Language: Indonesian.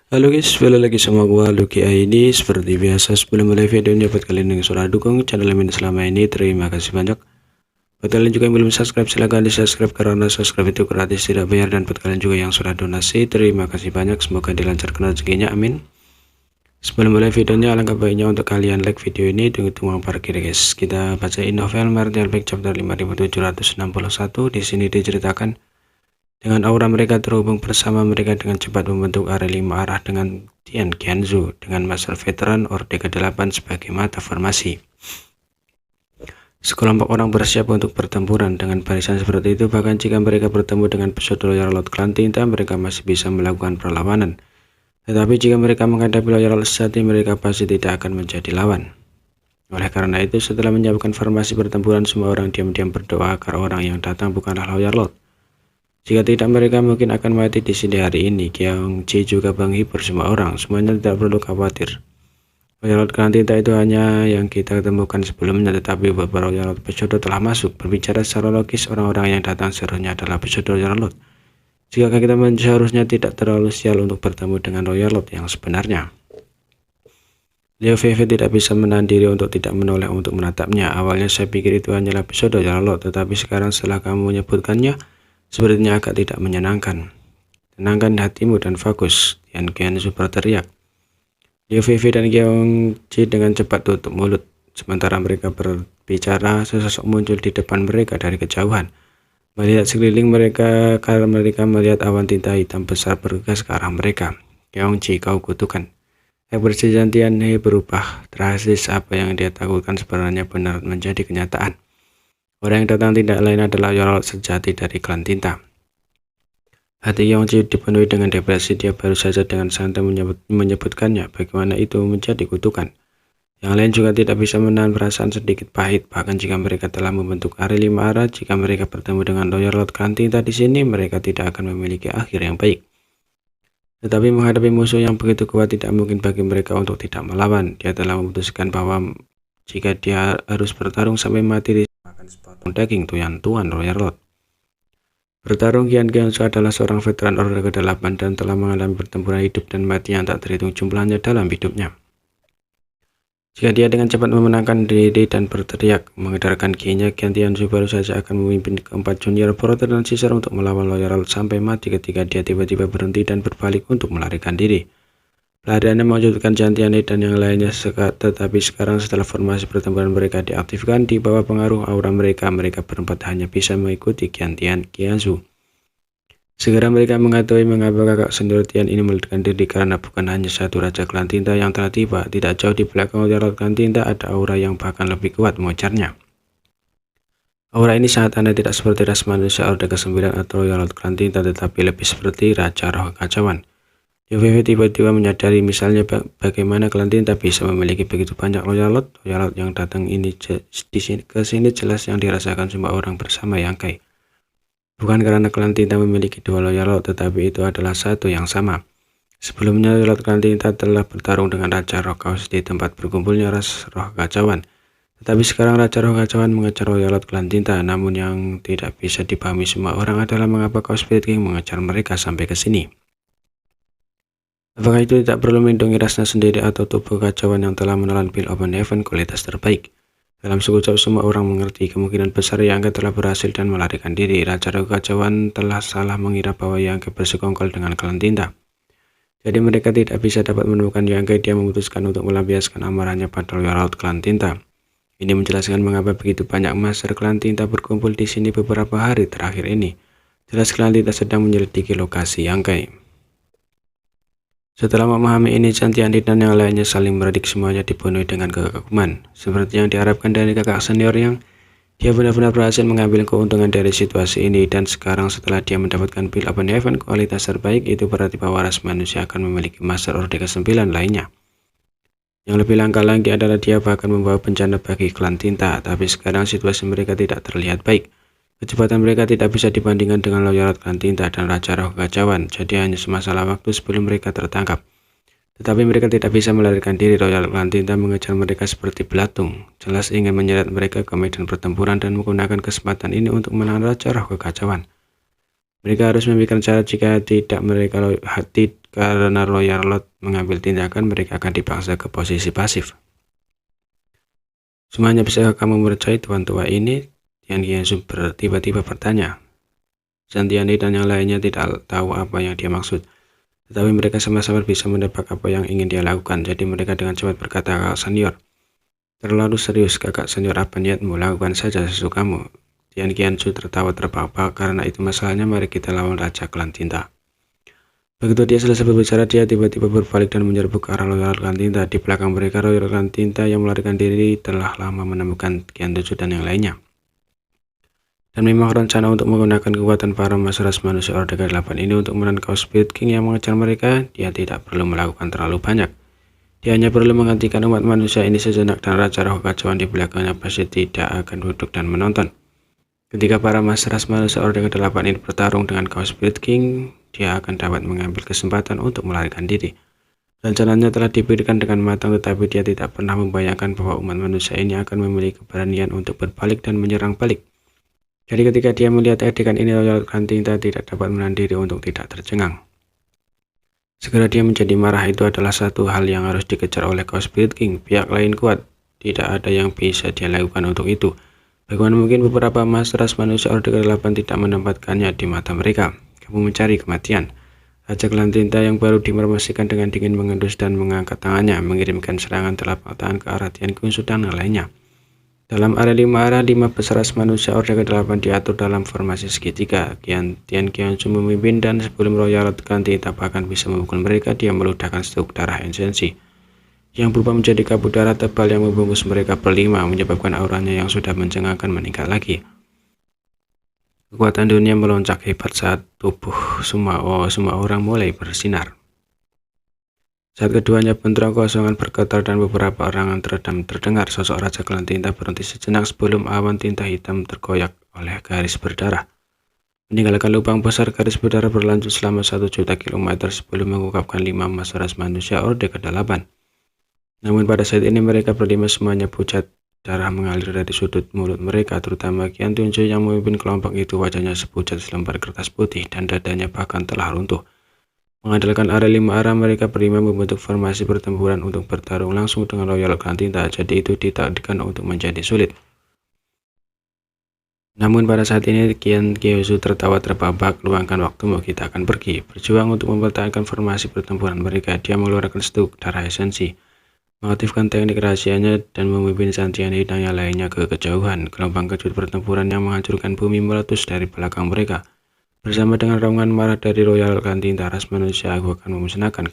Halo guys, balik lagi sama gua Lucky ID. Seperti biasa sebelum mulai videonya buat kalian yang sudah dukung channel ini selama ini, terima kasih banyak. Buat kalian juga yang belum subscribe, silahkan di subscribe karena subscribe itu gratis, tidak bayar. Dan buat kalian juga yang sudah donasi, terima kasih banyak, semoga dilancarkan rezekinya, amin. Sebelum mulai videonya, alangkah baiknya untuk kalian like video ini dengan uang parkir guys. Kita bacain novel Martial Back chapter 5761. Di sini diceritakan dengan aura mereka terhubung bersama mereka dengan cepat membentuk area 5 arah dengan Tian Qianzu dengan master veteran Orde ke-8 sebagai mata formasi. Sekelompok orang bersiap untuk pertempuran dengan barisan seperti itu, bahkan jika mereka bertemu dengan pesuruh Royal Lord Klan Tinta, mereka masih bisa melakukan perlawanan. Tetapi jika mereka menghadapi Royal Lord sejati, mereka pasti tidak akan menjadi lawan. Oleh karena itu, setelah menyiapkan formasi pertempuran, semua orang diam-diam berdoa agar orang yang datang bukanlah Royal Lord. Jika tidak, mereka mungkin akan mati di sini hari ini. Qiongji juga menghibur semua orang. Semuanya tidak perlu khawatir. Royal Lord Klan Tinta itu hanya yang kita temukan sebelumnya, tetapi beberapa Royal Lord pesuruh telah masuk. Berbicara secara logis, orang-orang yang datang seharusnya adalah pesuruh Royal Lord. Jika kita seharusnya tidak terlalu sial untuk bertemu dengan Royal Lord yang sebenarnya. Liu Feifei tidak bisa menahan diri untuk tidak menoleh untuk menatapnya. Awalnya saya pikir itu hanyalah pesuruh Royal Lord, tetapi sekarang setelah kamu menyebutkannya, sepertinya agak tidak menyenangkan. Tenangkan hatimu dan fokus, Tian Qianzu berteriak. Liu Feifei dan Qiongji dengan cepat tutup mulut. Sementara mereka berbicara, sesosok muncul di depan mereka dari kejauhan. Melihat sekeliling mereka, karena mereka melihat awan tinta hitam besar bergegas ke arah mereka. Qiongji, kau kutukan. Ekspresi Tian He berubah drastis. Apa yang dia takutkan sebenarnya benar menjadi kenyataan. Orang yang datang tidak lain adalah Royal Lord sejati dari Klan Tinta. Hati Qiongji dipenuhi dengan depresi. Dia baru saja dengan santai menyebutkannya. Bagaimana itu menjadi kutukan. Yang lain juga tidak bisa menahan perasaan sedikit pahit. Bahkan jika mereka telah membentuk area 5 arah, jika mereka bertemu dengan Royal Lord Klan Tinta di sini, mereka tidak akan memiliki akhir yang baik. Tetapi menghadapi musuh yang begitu kuat, tidak mungkin bagi mereka untuk tidak melawan. Dia telah memutuskan bahwa jika dia harus bertarung sampai mati, akan sepotong daging tuan Royal Lord. Bertarung, Tian Qianzu adalah seorang veteran Orde ke-8 dan telah mengalami pertempuran hidup dan mati yang tak terhitung jumlahnya dalam hidupnya. Jika dia dengan cepat memenangkan diri dan berteriak mengedarkan ki-nya, Tian Qianzu baru saja akan memimpin keempat junior Porter dan Caesar untuk melawan Royal Lord sampai mati ketika dia tiba-tiba berhenti dan berbalik untuk melarikan diri. Pelariannya mewujudkan Tian He dan yang lainnya, tetapi sekarang setelah formasi pertempuran mereka diaktifkan di bawah pengaruh aura mereka berempat hanya bisa mengikuti Tian Qianzu. Segera mereka mengetahui mengapa kakak senior Tian ini melarikan diri, karena bukan hanya satu Raja Klan Tinta yang telah tiba. Tidak jauh di belakang Royal Lord Klan Tinta ada aura yang bahkan lebih kuat mengejarnya. Aura ini sangat aneh, tidak seperti ras manusia Orde ke-9 atau Royal Lord Klan Tinta, tetapi lebih seperti Raja Roh Kekacauan. Liu Feifei tiba-tiba menyadari misalnya bagaimana Klan Tinta bisa memiliki begitu banyak Royal Lord yang datang ini ke sini jelas yang dirasakan semua orang bersama Yang Kai. Bukan karena Klan Tinta memiliki dua Royal Lord, tetapi itu adalah satu yang sama. Sebelumnya Royal Lord Klan Tinta telah bertarung dengan Raja Roh Kaos di tempat berkumpulnya ras Roh Kekacauan. Tetapi sekarang Raja Roh Kekacauan mengejar Royal Lord Klan Tinta. Namun yang tidak bisa dipahami semua orang adalah mengapa Chaos Spirit King mengejar mereka sampai ke sini. Apakah itu tidak perlu melindungi rasnya sendiri atau tubuh kekacauan yang telah menelan Pil Open Heaven kualitas terbaik? Dalam sekejap semua orang mengerti kemungkinan besar Yang Kai telah berhasil dan melarikan diri. Raja Roh Kekacauan telah salah mengira bahwa Yang Kai bersekongkol dengan Klan Tinta. Jadi mereka tidak bisa dapat menemukan Yang Kai. Dia memutuskan untuk melampiaskan amarahnya pada Royal Lord Klan Tinta. Ini menjelaskan mengapa begitu banyak Master Klan Tinta berkumpul di sini beberapa hari terakhir ini. Jelas Klan Tinta sedang menyelidiki lokasi Yang Kai. Setelah memahami ini, Tian He dan yang lainnya saling meradik, semuanya dipenuhi dengan kekaguman. Seperti yang diharapkan dari kakak senior Yang, dia benar-benar berhasil mengambil keuntungan dari situasi ini, dan sekarang setelah dia mendapatkan Pil Open Heaven kualitas terbaik, itu berarti bahwa ras manusia akan memiliki Master Orde ke-9 lainnya. Yang lebih langka lagi adalah dia bahkan membawa bencana bagi Klan Tinta, tapi sekarang situasi mereka tidak terlihat baik. Kecepatan mereka tidak bisa dibandingkan dengan Royal Lord Klan Tinta dan Raja Roh Kekacauan, jadi hanya masalah waktu sebelum mereka tertangkap. Tetapi mereka tidak bisa melarikan diri. Royal Klan Tinta mengejar mereka seperti belatung, jelas ingin menyeret mereka ke medan pertempuran dan menggunakan kesempatan ini untuk menahan Raja Roh Kekacauan. Mereka harus memikirkan cara jika tidak karena Royal Lot mengambil tindakan, mereka akan dipaksa ke posisi pasif. Semuanya bisa kamu percaya tuan tua ini? Tian Qianzu tiba-tiba bertanya. Santiani dan yang lainnya tidak tahu apa yang dia maksud. Tetapi mereka sama-sama bisa menebak apa yang ingin dia lakukan. Jadi mereka dengan cepat berkata, "Kakak senior, terlalu serius kakak senior, apa niatmu? Lakukan saja sesukamu." Tian Qianzu tertawa terbahak-bahak. "Karena itu masalahnya, mari kita lawan Raja Klan Tinta." Begitu dia selesai berbicara, dia tiba-tiba berbalik dan menyerbu ke arah Royal Klan Tinta. Di belakang mereka, Royal Klan Tinta yang melarikan diri telah lama menemukan Qianzu dan yang lainnya. Dan memang rencana untuk menggunakan kekuatan para masyarakat manusia Orde ke-8 ini untuk menangkap Spirit King yang mengejar mereka, dia tidak perlu melakukan terlalu banyak. Dia hanya perlu menghentikan umat manusia ini sejenak dan Raja Roh Kacauan di belakangnya pasti tidak akan duduk dan menonton. Ketika para masyarakat manusia Orde ke-8 ini bertarung dengan Chaos Spirit King, dia akan dapat mengambil kesempatan untuk melarikan diri. Rencananya telah dipikirkan dengan matang, tetapi dia tidak pernah membayangkan bahwa umat manusia ini akan memiliki keberanian untuk berbalik dan menyerang balik. Jadi ketika dia melihat adegan ini, Royal Klan Tinta tidak dapat menahan diri untuk tidak tercengang. Segera dia menjadi marah. Itu adalah satu hal yang harus dikejar oleh Chaos Spirit King. Pihak lain kuat, tidak ada yang bisa dia lakukan untuk itu. Bagaimana mungkin beberapa masyarakat manusia Orde ke-8 tidak menempatkannya di mata mereka? Kamu mencari kematian. Raja Klan Tinta yang baru diinformasikan dengan dingin mengendus dan mengangkat tangannya, mengirimkan serangan telapak tangan ke arah Tian Qianzu dan yang lainnya. Dalam area 5 besar manusia Orde ke-8 diatur dalam formasi segitiga. Tian Qianzu memimpin, dan sebelum Royal Klan Tinta bahkan bisa memukul mereka, dia meludahkan stroke darah esensi yang berubah menjadi kabut darah tebal yang membungkus mereka berlima, menyebabkan auranya yang sudah mencengangkan meningkat lagi. Kekuatan dunia melonjak hebat saat tubuh semua orang mulai bersinar. Saat keduanya bentrok, kosongan bergetar dan beberapa orang teredam terdengar. Sosok Raja Klan Tinta berhenti sejenak sebelum awan tinta hitam terkoyak oleh garis berdarah. Meninggalkan lubang besar, garis berdarah berlanjut selama 1 juta kilometer sebelum mengungkapkan 5 masyarakat manusia Orde ke-8. Namun pada saat ini mereka berlima semuanya pucat. Darah mengalir dari sudut mulut mereka, terutama Qianzu yang memimpin kelompok itu. Wajahnya sepucat selembar kertas putih dan dadanya bahkan telah runtuh. Mengandalkan area 5 arah, mereka berlima membentuk formasi pertempuran untuk bertarung langsung dengan Royal Klan Tinta. Jadi itu ditakdirkan untuk menjadi sulit. Namun pada saat ini Tian Qianzu tertawa terbahak-bahak. "Luangkan waktumu, kita akan pergi berjuang untuk mempertahankan formasi pertempuran mereka." Dia mengeluarkan stroke darah esensi, mengaktifkan teknik rahasianya, dan memimpin Santiani dan yang lainnya ke kejauhan. Gelombang kejut pertempuran yang menghancurkan bumi meletus dari belakang mereka. Bersama dengan raungan marah dari Royal Klan Tinta, ras manusia, aku akan memusnahkan